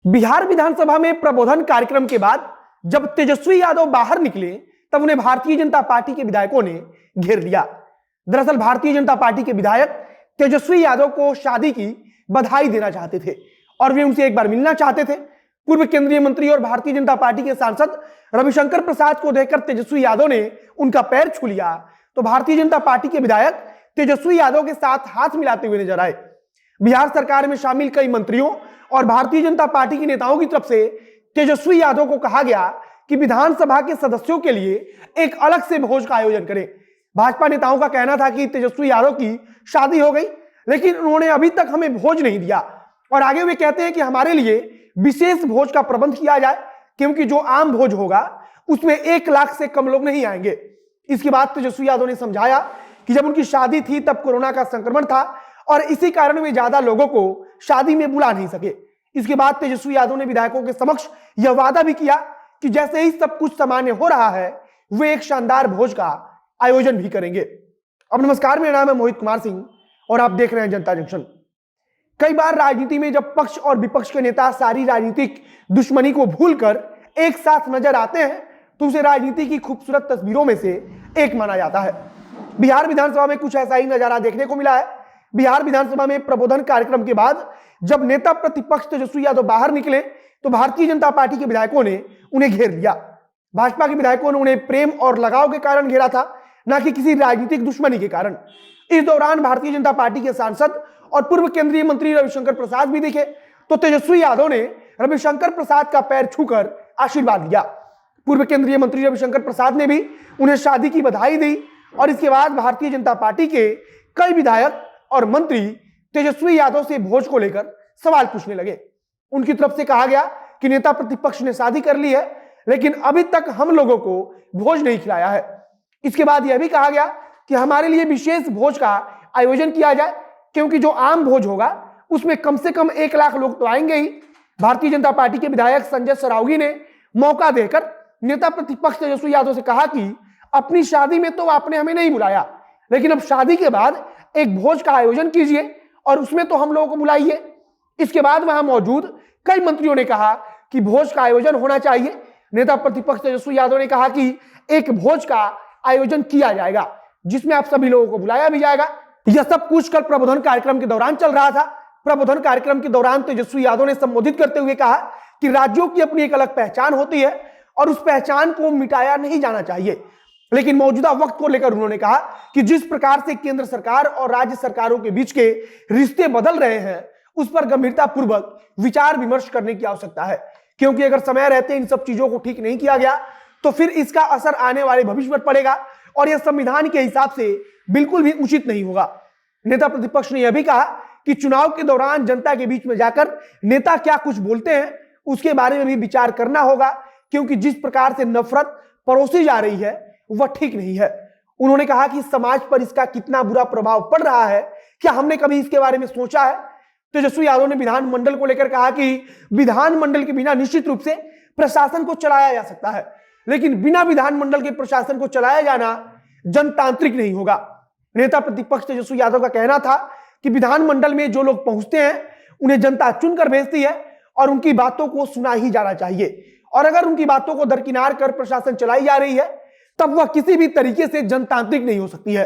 बिहार विधानसभा में प्रबोधन कार्यक्रम के बाद जब तेजस्वी यादव बाहर निकले तब उन्हें भारतीय जनता पार्टी के विधायकों ने घेर लिया। दरअसल भारतीय जनता पार्टी के विधायक तेजस्वी यादव को शादी की बधाई देना चाहते थे और वे उनसे एक बार मिलना चाहते थे। पूर्व केंद्रीय मंत्री और भारतीय जनता पार्टी के सांसद रविशंकर प्रसाद को देखकर तेजस्वी यादव ने उनका पैर छू लिया तो भारतीय जनता पार्टी के विधायक तेजस्वी यादव के साथ हाथ मिलाते हुए नजर आए। बिहार सरकार में शामिल कई मंत्रियों और भारतीय जनता पार्टी के नेताओं की तरफ से तेजस्वी यादव को कहा गया कि विधानसभा के सदस्यों के लिए एक अलग से भोज का आयोजन करें। भाजपा नेताओं का कहना था कि तेजस्वी यादव की शादी हो गई लेकिन उन्होंने अभी तक हमें भोज नहीं दिया और आगे वे कहते हैं कि हमारे लिए विशेष भोज का प्रबंध किया जाए क्योंकि जो आम भोज होगा उसमें 1 लाख से कम लोग नहीं आएंगे। इसके बाद तेजस्वी यादव ने समझाया कि जब उनकी शादी थी तब कोरोना का संक्रमण था और इसी कारण वे ज्यादा लोगों को शादी में बुला नहीं सके। इसके बाद तेजस्वी यादव ने विधायकों के समक्ष यह वादा भी किया कि जैसे ही सब कुछ सामान्य हो रहा है वे एक शानदार भोज का आयोजन भी करेंगे। अब नमस्कार, मेरा नाम है मोहित कुमार सिंह और आप देख रहे हैं जनता जंक्शन। कई बार राजनीति में जब पक्ष और विपक्ष के नेता सारी राजनीतिक दुश्मनी को भूलकर एक साथ नजर आते हैं तो उसे राजनीति की खूबसूरत तस्वीरों में से एक माना जाता है। बिहार विधानसभा में कुछ ऐसा ही नजारा देखने को मिला है। बिहार विधानसभा में प्रबोधन कार्यक्रम के बाद जब नेता प्रतिपक्ष तेजस्वी यादव बाहर निकले तो भारतीय जनता पार्टी के विधायकों ने उन्हें घेर लिया। भाजपा के विधायकों ने उन्हें प्रेम और लगाव के कारण घेरा था, न कि किसी राजनीतिक दुश्मनी के कारण। इस दौरान भारतीय जनता पार्टी के सांसद और पूर्व केंद्रीय मंत्री रविशंकर प्रसाद भी दिखे तो तेजस्वी यादव ने रविशंकर प्रसाद का पैर छूकर आशीर्वाद लिया। पूर्व केंद्रीय मंत्री रविशंकर प्रसाद ने भी उन्हें शादी की बधाई दी और इसके बाद भारतीय जनता पार्टी के कई विधायक और मंत्री तेजस्वी यादव से भोज को लेकर सवाल पूछने लगे। उनकी तरफ से कहा गया कि नेता प्रतिपक्ष ने शादी कर ली है लेकिन अभी तक हम लोगों को भोज नहीं खिलाया है। इसके बाद यह भी कहा गया कि हमारे लिए विशेष भोज का आयोजन किया जाए क्योंकि जो आम भोज होगा उसमें कम से कम 1 लाख लोग तो आएंगे ही। भारतीय जनता पार्टी के विधायक संजय सरावगी ने मौका देकर नेता प्रतिपक्ष तेजस्वी यादव से कहा कि अपनी शादी में तो आपने हमें नहीं बुलाया लेकिन अब शादी के बाद एक भोज का आयोजन कीजिए और उसमें तो हम लोगों को बुलाइए। इसके बाद वहां मौजूद कई मंत्रियों ने कहा कि भोज का आयोजन होना चाहिए। नेता प्रतिपक्ष तेजस्वी यादव ने कहा कि एक भोज का आयोजन किया जाएगा जिसमें आप सभी लोगों को बुलाया भी जाएगा। यह सब कुछ कल प्रबोधन कार्यक्रम के दौरान चल रहा था। प्रबोधन कार्यक्रम के दौरान तेजस्वी यादव ने संबोधित करते हुए कहा कि राज्यों की अपनी एक अलग पहचान होती है और उस पहचान को मिटाया नहीं जाना चाहिए। लेकिन मौजूदा वक्त को लेकर उन्होंने कहा कि जिस प्रकार से केंद्र सरकार और राज्य सरकारों के बीच के रिश्ते बदल रहे हैं उस पर गंभीरता पूर्वक विचार विमर्श करने की आवश्यकता है क्योंकि अगर समय रहते इन सब चीजों को ठीक नहीं किया गया तो फिर इसका असर आने वाले भविष्य पर पड़ेगा और यह संविधान के हिसाब से बिल्कुल भी उचित नहीं होगा। नेता प्रतिपक्ष ने यह भी कहा कि चुनाव के दौरान जनता के बीच में जाकर नेता क्या कुछ बोलते हैं उसके बारे में भी विचार करना होगा क्योंकि जिस प्रकार से नफरत परोसी जा रही है वह ठीक नहीं है। उन्होंने कहा कि समाज पर इसका कितना बुरा प्रभाव पड़ रहा है, क्या हमने कभी इसके बारे में सोचा है। तेजस्वी यादव ने विधानमंडल को लेकर कहा कि विधानमंडल के बिना निश्चित रूप से प्रशासन को चलाया जा सकता है लेकिन बिना विधानमंडल के प्रशासन को चलाया जाना जनतांत्रिक नहीं होगा। नेता प्रतिपक्ष तेजस्वी यादव का कहना था कि विधानमंडल में जो लोग पहुंचते हैं उन्हें जनता चुनकर भेजती है और उनकी बातों को सुना ही जाना चाहिए और अगर उनकी बातों को दरकिनार कर प्रशासन चलाई जा रही है तब वह किसी भी तरीके से जनतांत्रिक नहीं हो सकती है।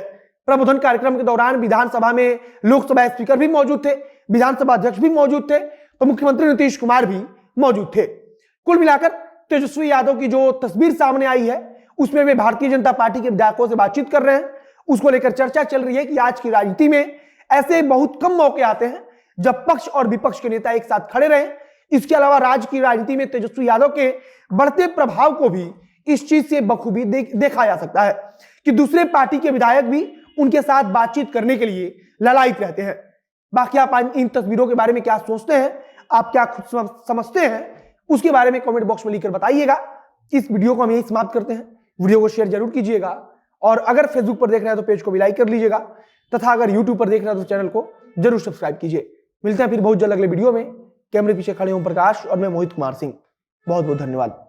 प्रबोधन कार्यक्रम के दौरान विधानसभा में लोकसभा स्पीकर भी मौजूद थे, विधानसभा अध्यक्ष भी मौजूद थे तो मुख्यमंत्री नीतीश कुमार भी मौजूद थे। कुल मिलाकर तेजस्वी यादव की जो तस्वीर सामने आई है उसमें वे भारतीय जनता पार्टी के विधायकों से बातचीत कर रहे हैं। उसको लेकर चर्चा चल रही है कि आज की राजनीति में ऐसे बहुत कम मौके आते हैं जब पक्ष और विपक्ष के नेता एक साथ खड़े रहे। इसके अलावा राज्य की राजनीति में तेजस्वी यादव के बढ़ते प्रभाव को भी इस चीज से बखूबी देखा जा सकता है कि दूसरे पार्टी के विधायक भी उनके साथ बातचीत करने के लिए ललायित रहते हैं। बाकी आप इन तस्वीरों के बारे में क्या सोचते हैं, आप क्या खुद समझते हैं, उसके बारे में कमेंट बॉक्स में लिखकर बताइएगा। इस वीडियो को हम यही समाप्त करते हैं। वीडियो को शेयर जरूर कीजिएगा और अगर फेसबुक पर देख रहे हैं तो पेज को भी लाइक कर लीजिएगा तथा अगर यूट्यूब पर देख रहे हैं तो चैनल को जरूर सब्सक्राइब कीजिए। मिलते हैं फिर बहुत जल्द अगले वीडियो में। कैमरे पीछे खड़े ओम प्रकाश और मैं मोहित कुमार सिंह। बहुत बहुत धन्यवाद।